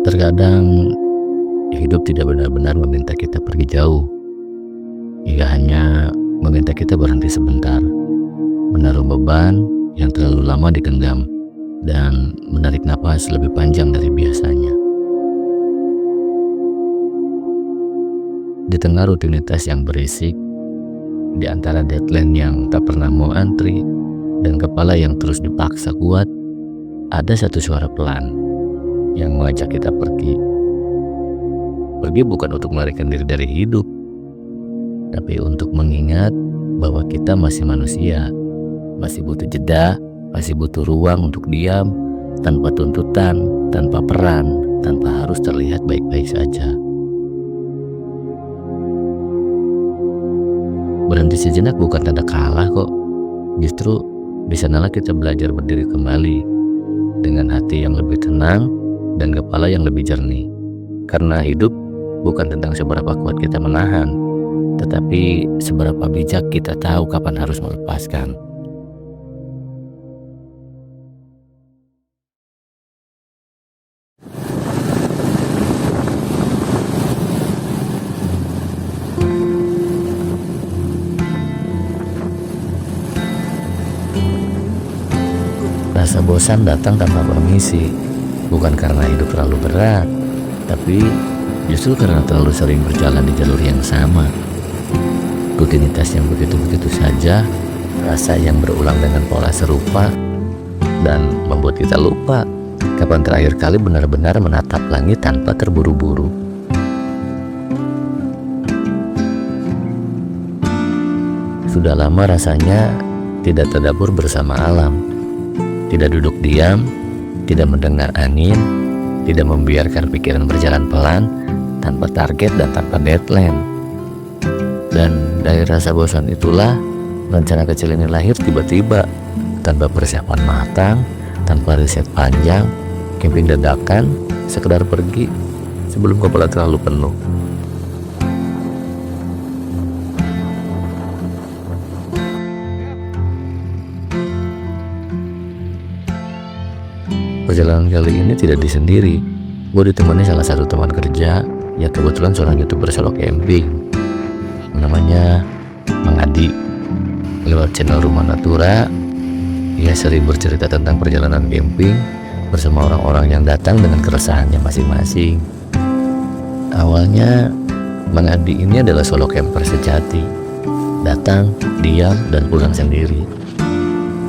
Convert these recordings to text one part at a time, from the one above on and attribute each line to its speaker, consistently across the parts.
Speaker 1: Terkadang hidup tidak benar-benar meminta kita pergi jauh. Ia hanya meminta kita berhenti sebentar, menaruh beban yang terlalu lama digenggam, dan menarik napas lebih panjang dari biasanya. Di tengah rutinitas yang berisik, di antara deadline yang tak pernah mau antri, dan kepala yang terus dipaksa kuat, ada satu suara pelan yang mengajak kita pergi. Pergi bukan untuk melarikan diri dari hidup, tapi untuk mengingat bahwa kita masih manusia, masih butuh jeda, masih butuh ruang untuk diam, tanpa tuntutan, tanpa peran, tanpa harus terlihat baik-baik saja. Berhenti sejenak bukan tanda kalah kok. Justru di sanalah kita belajar berdiri kembali dengan hati yang lebih tenang dan kepala yang lebih jernih. Karena hidup bukan tentang seberapa kuat kita menahan, tetapi seberapa bijak kita tahu kapan harus melepaskan. Rasa bosan datang tanpa permisi, bukan karena hidup terlalu berat, tapi justru karena terlalu sering berjalan di jalur yang sama. Rutinitas yang begitu-begitu saja, rasa yang berulang dengan pola serupa, dan membuat kita lupa kapan terakhir kali benar-benar menatap langit tanpa terburu-buru. Sudah lama rasanya tidak terdabur bersama alam, tidak duduk diam, tidak mendengar angin, tidak membiarkan pikiran berjalan pelan, tanpa target dan tanpa deadline. Dan dari rasa bosan itulah rencana kecil ini lahir tiba-tiba, tanpa persiapan matang, tanpa riset panjang, camping dadakan, sekedar pergi sebelum kepala terlalu penuh. Perjalanan kali ini tidak disendiri. Gue ditemani salah satu teman kerja yang kebetulan seorang YouTuber solo camping. Namanya Mang Adi. Lewat channel Rumah Natura, ia sering bercerita tentang perjalanan camping bersama orang-orang yang datang dengan keresahannya masing-masing. Awalnya, Mang Adi ini adalah solo camper sejati. Datang, diam, dan pulang sendiri.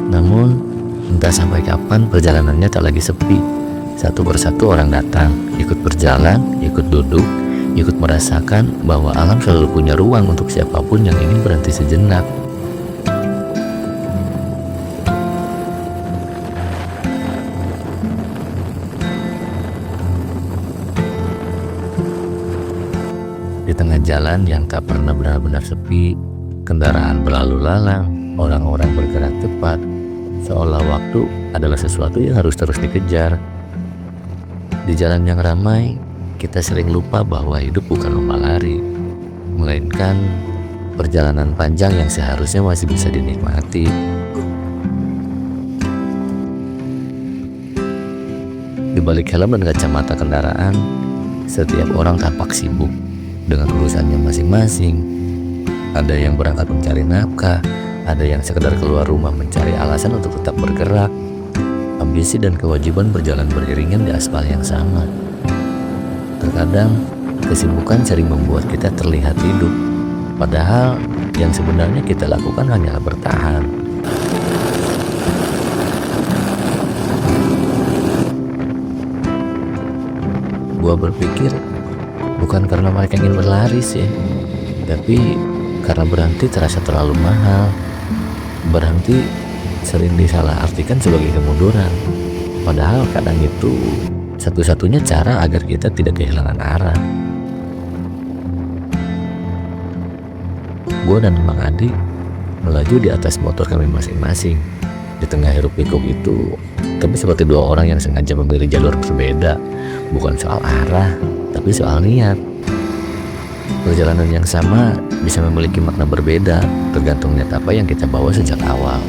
Speaker 1: Namun, entah sampai kapan perjalanannya tak lagi sepi. Satu persatu orang datang, ikut berjalan, ikut duduk, ikut merasakan bahwa alam selalu punya ruang untuk siapapun yang ingin berhenti sejenak. Di tengah jalan yang tak pernah benar-benar sepi, kendaraan berlalu lalang, orang-orang bergerak cepat, seolah waktu adalah sesuatu yang harus terus dikejar. Di jalan yang ramai, kita sering lupa bahwa hidup bukan lomba lari, melainkan perjalanan panjang yang seharusnya masih bisa dinikmati. Di balik helm dan kacamata kendaraan, setiap orang tampak sibuk dengan urusannya masing-masing. Ada yang berangkat mencari nafkah, ada yang sekedar keluar rumah mencari alasan untuk tetap bergerak. Ambisi dan kewajiban berjalan beriringan di aspal yang sama. Terkadang, kesibukan sering membuat kita terlihat hidup, padahal yang sebenarnya kita lakukan hanyalah bertahan. Gua berpikir, bukan karena mereka ingin berlari sih, tapi karena berhenti terasa terlalu mahal. Berhenti sering disalahartikan sebagai kemunduran, padahal kadang itu satu-satunya cara agar kita tidak kehilangan arah. Gue dan Mang Adi melaju di atas motor kami masing-masing. Di tengah hiruk pikuk itu, kami seperti dua orang yang sengaja memilih jalur berbeda, bukan soal arah, tapi soal niat. Perjalanan yang sama bisa memiliki makna berbeda, tergantung niat apa yang kita bawa sejak awal.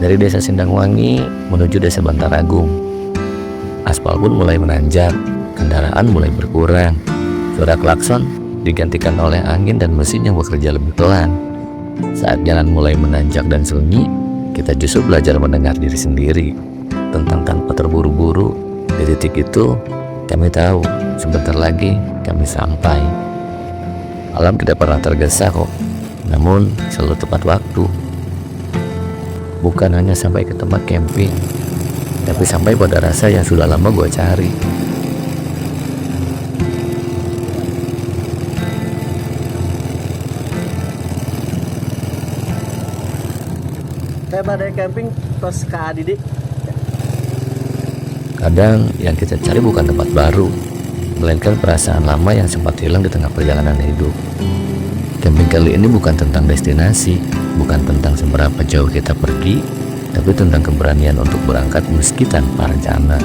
Speaker 1: Dari desa Sindangwangi menuju desa Bantaragung. Aspal pun mulai menanjak, kendaraan mulai berkurang. Suara klakson digantikan oleh angin dan mesin yang bekerja lebih pelan. Saat jalan mulai menanjak dan sunyi, kita justru belajar mendengar diri sendiri. Tentang tanpa terburu-buru, di titik itu kami tahu sebentar lagi kami sampai. Alam tidak pernah tergesa kok, namun selalu tepat waktu. Bukan hanya sampai ke tempat camping, tapi sampai pada rasa yang sudah lama gue cari.
Speaker 2: Saya badai camping terus ke Didik.
Speaker 1: Kadang yang kita cari bukan tempat baru, melainkan perasaan lama yang sempat hilang di tengah perjalanan hidup. Camping kali ini bukan tentang destinasi, bukan tentang seberapa jauh kita pergi, tapi tentang keberanian untuk berangkat meski tanpa rencana.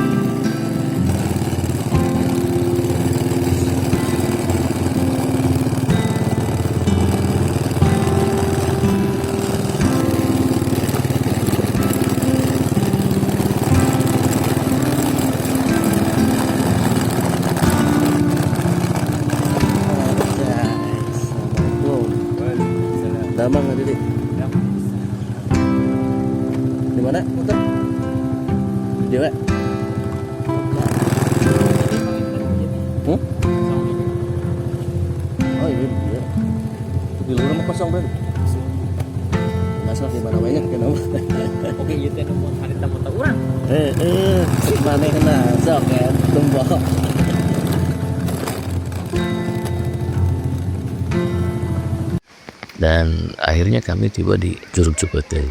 Speaker 2: Damang nggak Didik? Di mana? Motor? Di mana? Oh iya. Di luar mah kosong berarti. Masalah di mana banyak kenapa?
Speaker 3: Oke, ieu teh nu harita motor urang.
Speaker 2: Mana kena sok ya, tumbok.
Speaker 1: Dan akhirnya kami tiba di Curug Cipete.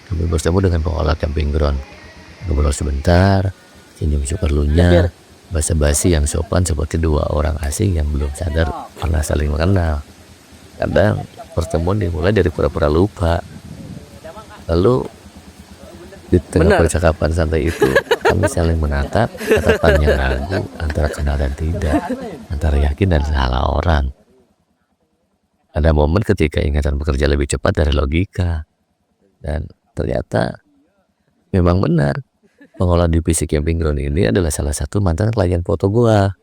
Speaker 1: Kami bertemu dengan pengelola camping ground. Ngobrol sebentar, senyum seperlunya, basa-basi yang sopan seperti dua orang asing yang belum sadar pernah saling mengenal. Kadang pertemuan dimulai dari pura-pura lupa. Lalu di tengah percakapan santai itu kami saling menatap, tatapan yang ragu antara kenal dan tidak, antara yakin dan salah orang. Ada momen ketika ingatan bekerja lebih cepat dari logika. Dan ternyata memang benar. Pengelola divisi camping ground ini adalah salah satu mantan klien foto gua.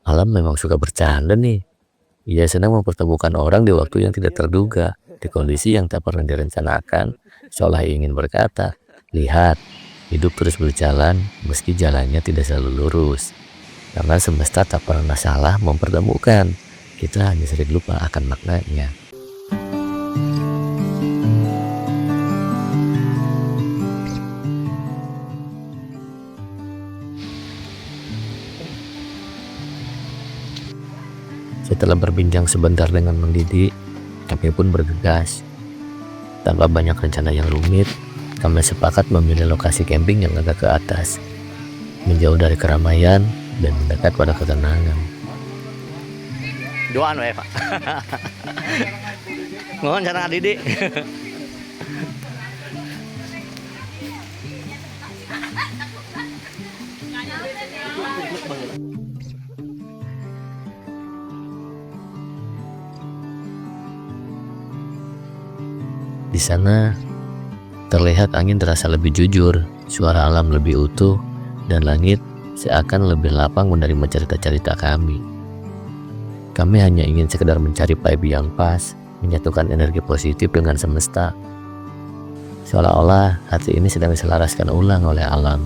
Speaker 1: Alam memang suka bercanda nih. Ia senang mempertemukan orang di waktu yang tidak terduga, di kondisi yang tak pernah direncanakan, seolah ingin berkata, lihat, hidup terus berjalan meski jalannya tidak selalu lurus. Karena semesta tak pernah salah mempertemukan. Kita hanya sering lupa akan maknanya. Setelah berbincang sebentar dengan Mang Didi, kami pun bergegas. Tanpa banyak rencana yang rumit, kami sepakat memilih lokasi camping yang agak ke atas, menjauh dari keramaian dan mendekat pada ketenangan.
Speaker 3: Doan we, Pak. Mohon cara Didik.
Speaker 1: Di sana terlihat angin terasa lebih jujur, suara alam lebih utuh, dan langit seakan lebih lapang menerima cerita-cerita kami. Kami hanya ingin sekedar mencari vibe yang pas, menyatukan energi positif dengan semesta. Seolah-olah hati ini sedang diselaraskan ulang oleh alam.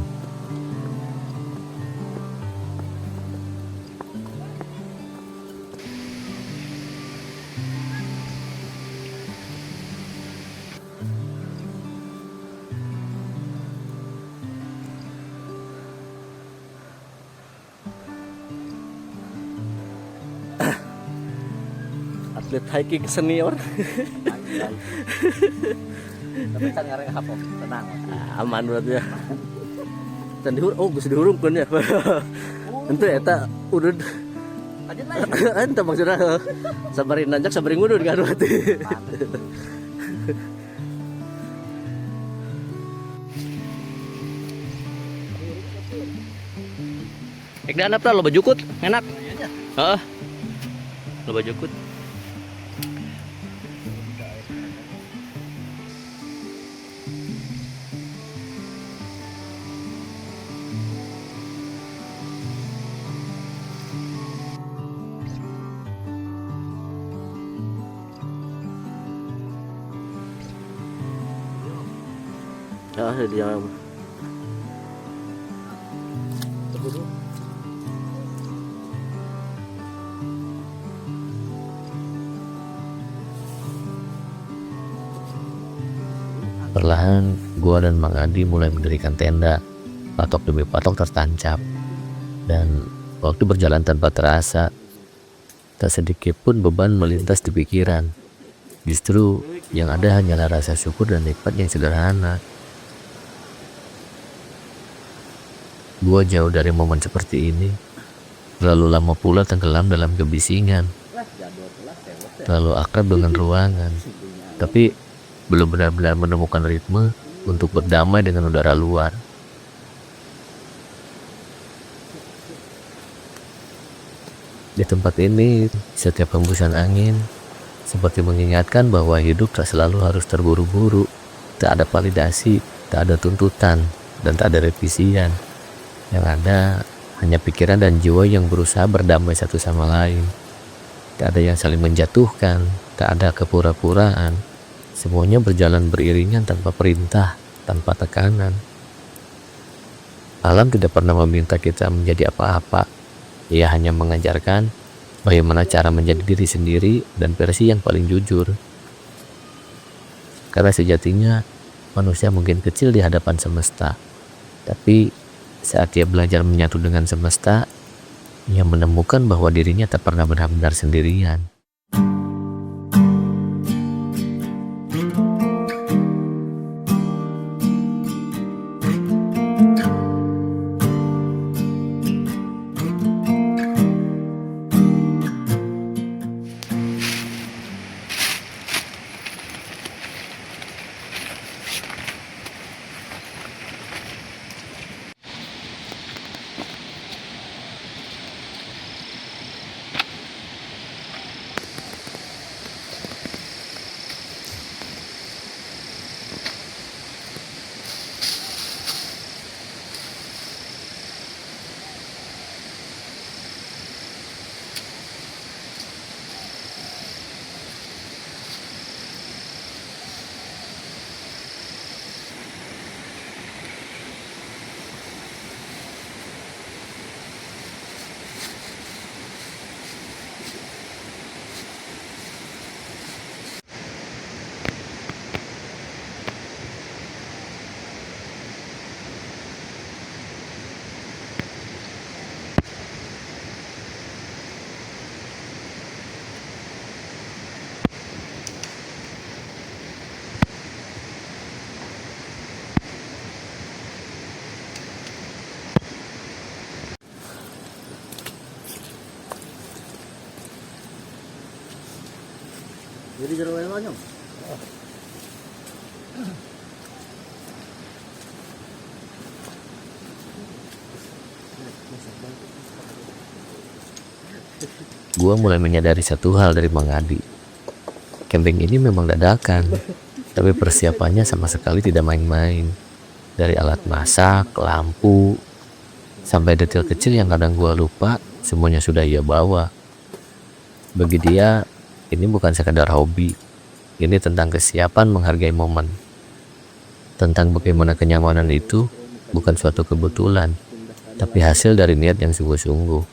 Speaker 2: Atlet hiking senior.
Speaker 3: Tapi kan ngareng apa? Tenang.
Speaker 2: Aman berarti ya. Dan bisa dihurungkan ya. Itu eta urut. Ente maksudnya sabarin nanjak sabarin ngudun kan berarti.
Speaker 3: Ekdan apa lo bajukut enak. Heeh. Lo bajukut.
Speaker 2: Ya, dia
Speaker 1: Perlahan, gua dan Mang Adi mulai mendirikan tenda. Patok demi patok tertancap. Dan waktu berjalan tanpa terasa, tak sedikit pun beban melintas di pikiran. Justru yang ada hanyalah rasa syukur dan nikmat yang sederhana. Gua jauh dari momen seperti ini. Terlalu lama pula tenggelam dalam kebisingan. Terlalu akrab dengan ruangan. Tapi belum benar-benar menemukan ritme untuk berdamai dengan udara luar. Di tempat ini, setiap hembusan angin seperti mengingatkan bahwa hidup tak selalu harus terburu-buru, tak ada validasi, tak ada tuntutan, dan tak ada revisian. Yang ada hanya pikiran dan jiwa yang berusaha berdamai satu sama lain. Tak ada yang saling menjatuhkan, tak ada kepura-puraan. Semuanya berjalan beriringan tanpa perintah, tanpa tekanan. Alam tidak pernah meminta kita menjadi apa-apa. Ia hanya mengajarkan bagaimana cara menjadi diri sendiri dan versi yang paling jujur. Karena sejatinya manusia mungkin kecil di hadapan semesta. Tapi saat dia belajar menyatu dengan semesta, ia menemukan bahwa dirinya tak pernah benar-benar sendirian.
Speaker 2: jadi jeruk yang banyak.
Speaker 1: Gua mulai menyadari satu hal dari Mang Adi. Camping ini memang dadakan, tapi persiapannya sama sekali tidak main-main. Dari alat masak, lampu, sampai detail kecil yang kadang gua lupa, semuanya sudah ia bawa. Bagi dia, ini bukan sekadar hobi. Ini tentang kesiapan menghargai momen. Tentang bagaimana kenyamanan itu bukan suatu kebetulan, tapi hasil dari niat yang sungguh-sungguh.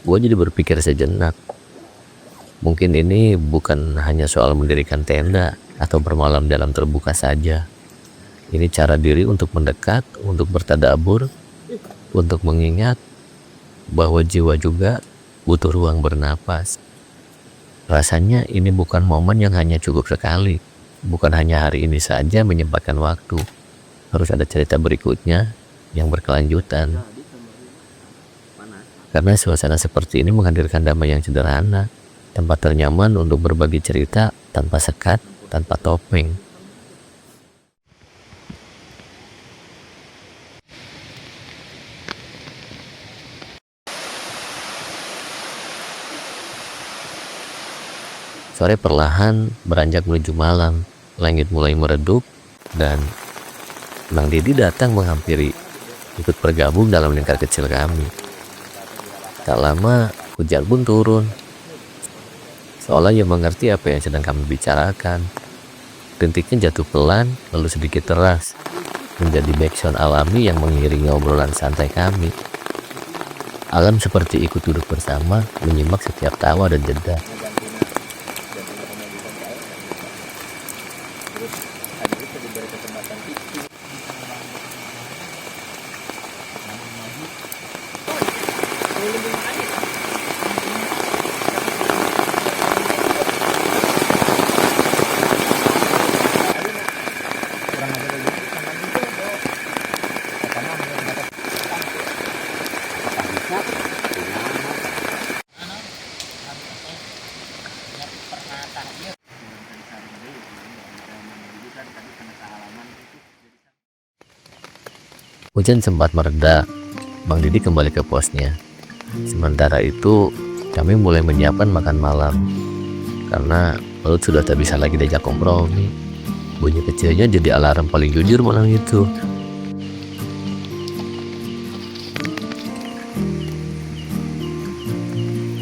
Speaker 1: Gue jadi berpikir sejenak. Mungkin ini bukan hanya soal mendirikan tenda atau bermalam dalam terbuka saja. Ini cara diri untuk mendekat, untuk bertadabur, untuk mengingat bahwa jiwa juga butuh ruang bernapas. Rasanya ini bukan momen yang hanya cukup sekali. Bukan hanya hari ini saja menyempatkan waktu. Harus ada cerita berikutnya yang berkelanjutan. Karena suasana seperti ini menghadirkan damai yang sederhana. Tempat ternyaman untuk berbagi cerita tanpa sekat, tanpa topeng. Sore perlahan beranjak menuju malam. Langit mulai meredup dan Mang Didi datang menghampiri, ikut bergabung dalam lingkar kecil kami. Tak lama hujan pun turun. Seolah ia mengerti apa yang sedang kami bicarakan. Rintiknya jatuh pelan, lalu sedikit deras, menjadi backsound alami yang mengiringi obrolan santai kami. Alam seperti ikut duduk bersama, menyimak setiap tawa dan jeda. Hujan sempat mereda, Bang Didi kembali ke posnya. Sementara itu, kami mulai menyiapkan makan malam. Karena perut sudah tak bisa lagi diajak kompromi. Bunyi kecilnya jadi alarm paling jujur malam itu.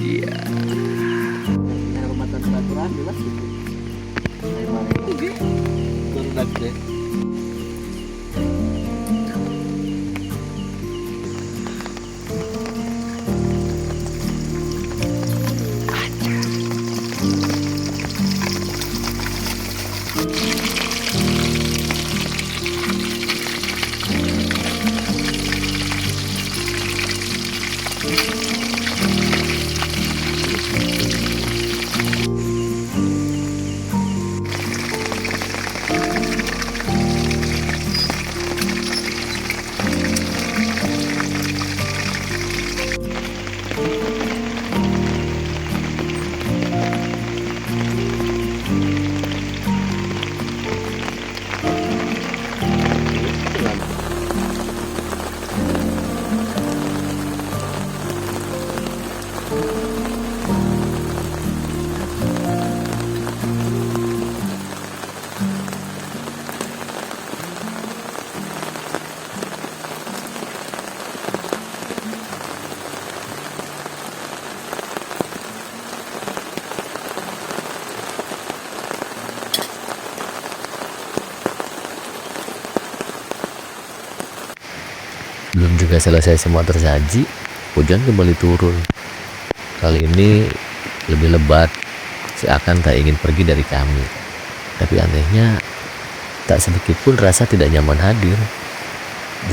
Speaker 3: Iya.
Speaker 2: Hormatan silaturahmi lah gitu. Berdak deh.
Speaker 1: Belum juga selesai semua tersaji, hujan kembali turun. Kali ini lebih lebat, seakan tak ingin pergi dari kami. Tapi anehnya, tak sedikit pun rasa tidak nyaman hadir.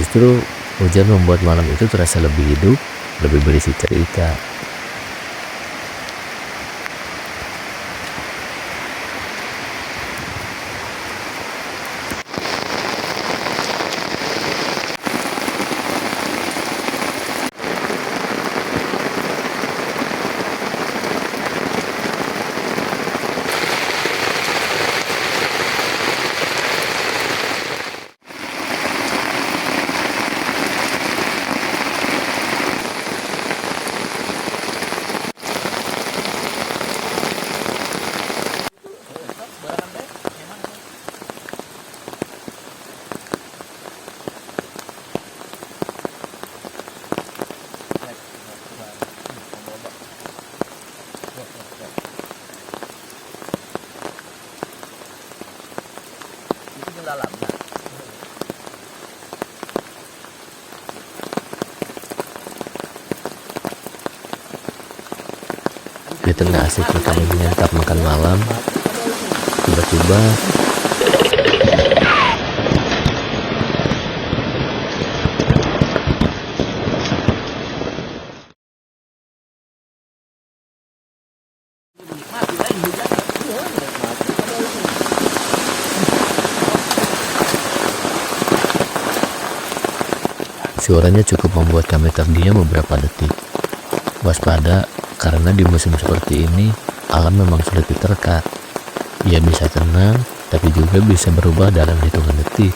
Speaker 1: Justru hujan membuat malam itu terasa lebih hidup, lebih berisi cerita. Di tengah asiknya kami menyantap makan malam, tiba-tiba suaranya cukup membuat kami terdiam beberapa detik. Waspada, karena di musim seperti ini, alam memang sulit diterka. Ia bisa tenang, tapi juga bisa berubah dalam hitungan detik.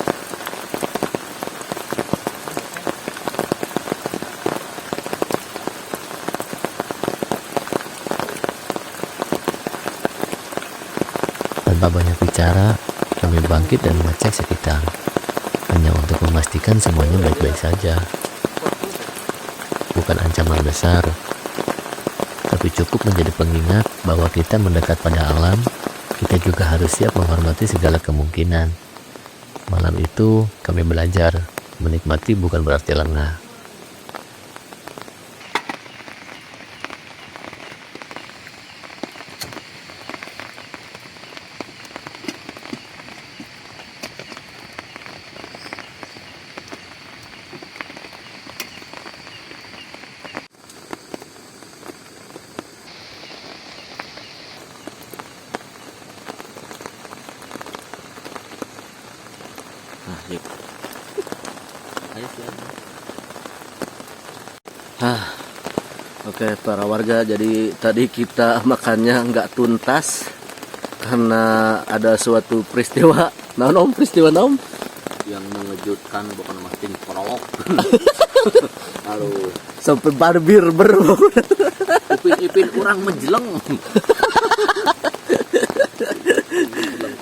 Speaker 1: Tanpa banyak bicara, kami bangkit dan mengecek sekitar, hanya untuk memastikan semuanya baik-baik saja. Bukan ancaman besar, tapi cukup menjadi pengingat bahwa kita mendekat pada alam, kita juga harus siap menghormati segala kemungkinan. Malam itu kami belajar menikmati bukan berarti lengah.
Speaker 2: Nah, yuk. Ayo, oke para warga, jadi tadi kita makannya nggak tuntas karena ada suatu peristiwa. Peristiwa naon?
Speaker 3: Yang mengejutkan bukan makin prolog. Aduh,
Speaker 2: Sampai barbir
Speaker 3: ipin orang menjeleng.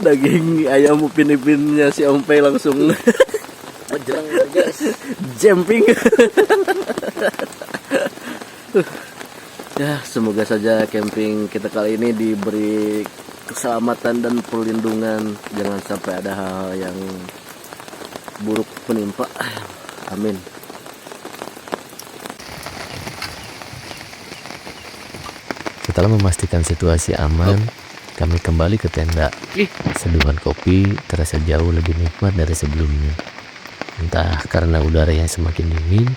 Speaker 2: daging ayam upin-ipinnya si Ompe langsung
Speaker 3: Menjeleng guys.
Speaker 2: jumping. Ya, semoga saja camping kita kali ini diberi keselamatan dan perlindungan, jangan sampai ada hal yang buruk menimpa. Amin.
Speaker 1: Setelah memastikan situasi aman, kami kembali ke tenda. Seduhan kopi terasa jauh lebih nikmat dari sebelumnya. Entah karena udara yang semakin dingin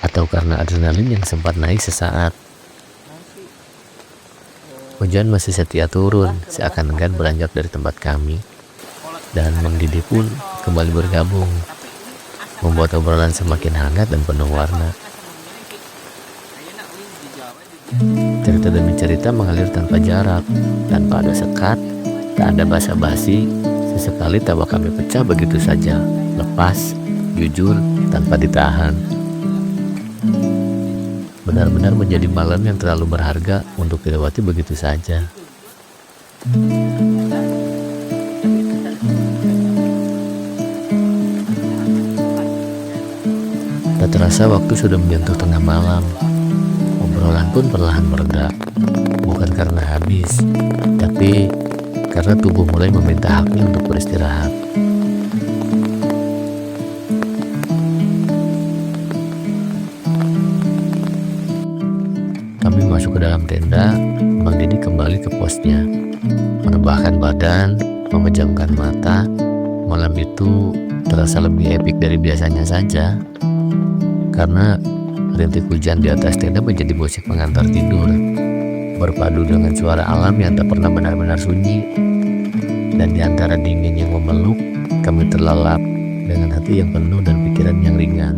Speaker 1: atau karena adrenalin yang sempat naik sesaat. Hujan masih setia turun, seakan-akan beranjak dari tempat kami. Dan Mang Didi pun kembali bergabung, membuat obrolan semakin hangat dan penuh warna. Cerita demi cerita mengalir tanpa jarak, tanpa ada sekat, tak ada basa-basi. Sesekali tawa kami pecah begitu saja, lepas, jujur, tanpa ditahan. Benar-benar menjadi malam yang terlalu berharga untuk dilewati begitu saja. Tak terasa waktu sudah menyentuh tengah malam. Obrolan pun perlahan mereda, bukan karena habis, tapi karena tubuh mulai meminta haknya untuk beristirahat. Kami masuk ke dalam tenda, Mang Didi kembali ke posnya, merebahkan badan, memejamkan mata. Malam itu terasa lebih epik dari biasanya saja, karena rintik hujan di atas tenda menjadi musik pengantar tidur, berpadu dengan suara alam yang tak pernah benar-benar sunyi. Dan di antara dingin yang memeluk, kami terlelap dengan hati yang penuh dan pikiran yang ringan.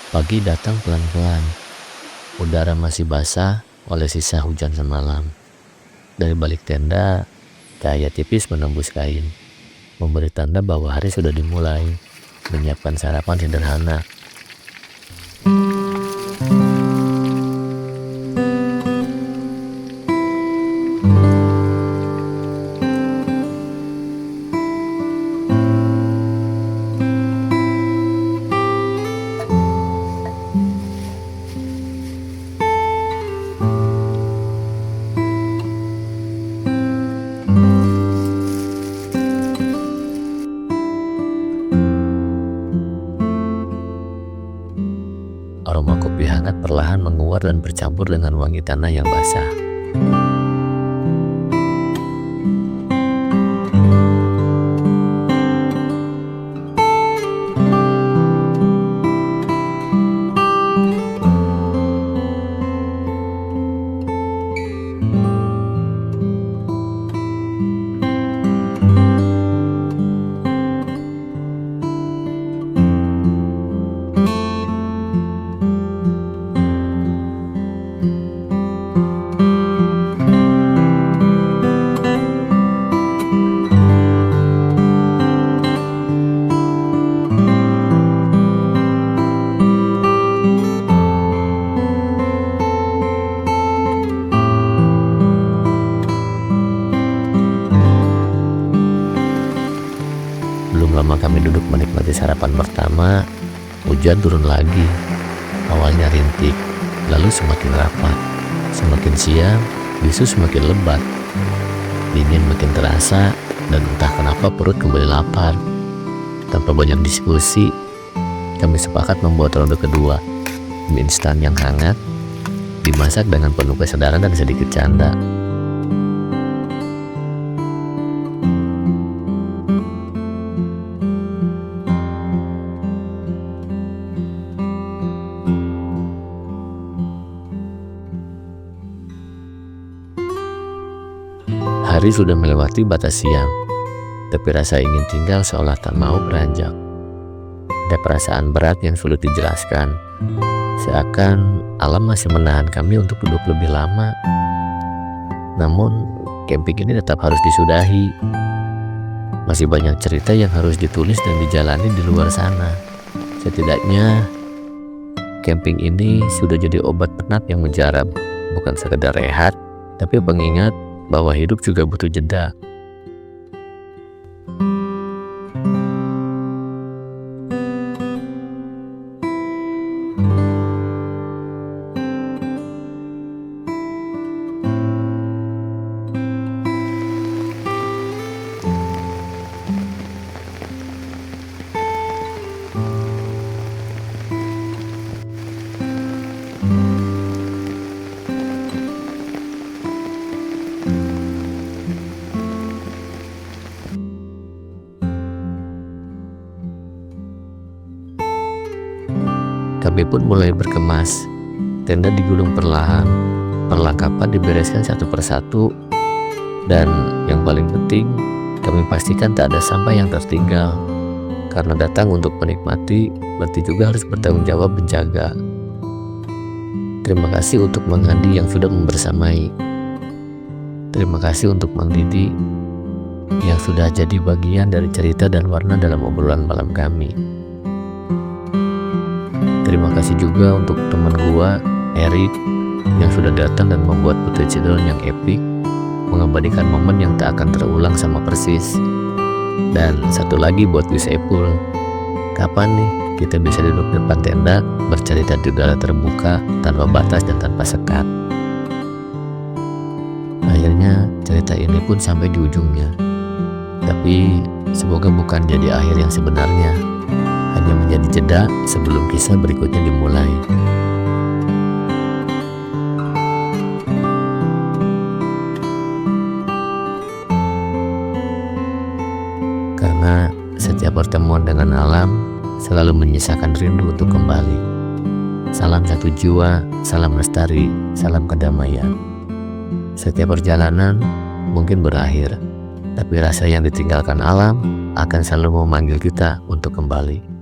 Speaker 1: Pagi datang pelan-pelan. Udara masih basah oleh sisa hujan semalam. Dari balik tenda, cahaya tipis menembus kain, memberi tanda bahwa hari sudah dimulai. Menyiapkan sarapan sederhana. perlahan menguap dan bercampur dengan wangi tanah yang basah. Belum lama kami duduk menikmati sarapan pertama, hujan turun lagi. Awalnya rintik, lalu semakin rapat. Semakin siang, bisu semakin lebat. Dingin makin terasa, dan entah kenapa perut kembali lapar. Tanpa banyak diskusi, kami sepakat membuat ronde kedua. Mie instan yang hangat, dimasak dengan penuh kesadaran dan sedikit canda. Hari sudah melewati batas siang, tapi rasa ingin tinggal seolah tak mau beranjak. Ada perasaan berat yang sulit dijelaskan, seakan alam masih menahan kami untuk duduk lebih lama. Namun, camping ini tetap harus disudahi. Masih banyak cerita yang harus ditulis dan dijalani di luar sana. Setidaknya, camping ini sudah jadi obat penat yang menjarab, bukan sekedar rehat, tapi pengingat bahwa hidup juga butuh jeda. Kami pun mulai berkemas. Tenda digulung perlahan, perlengkapan dibereskan satu persatu, dan yang paling penting, kami pastikan tak ada sampah yang tertinggal. Karena datang untuk menikmati, berarti juga harus bertanggung jawab menjaga. Terima kasih untuk Mang Andi yang sudah membersamai. Terima kasih untuk Mang Didi yang sudah jadi bagian dari cerita dan warna dalam obrolan malam kami. Terima kasih juga untuk teman gua, Erik, yang sudah datang dan membuat footage yang epik, mengabadikan momen yang tak akan terulang sama persis. Dan satu lagi buat Gus Epul, kapan nih kita bisa duduk depan tenda, bercerita di udara terbuka, tanpa batas dan tanpa sekat. Akhirnya cerita ini pun sampai di ujungnya. Tapi semoga bukan jadi akhir yang sebenarnya, hanya menjadi jeda sebelum kisah berikutnya dimulai. Karena setiap pertemuan dengan alam selalu menyisakan rindu untuk kembali. Salam satu jiwa, salam lestari, salam kedamaian. Setiap perjalanan mungkin berakhir, tapi rasa yang ditinggalkan alam akan selalu memanggil kita untuk kembali.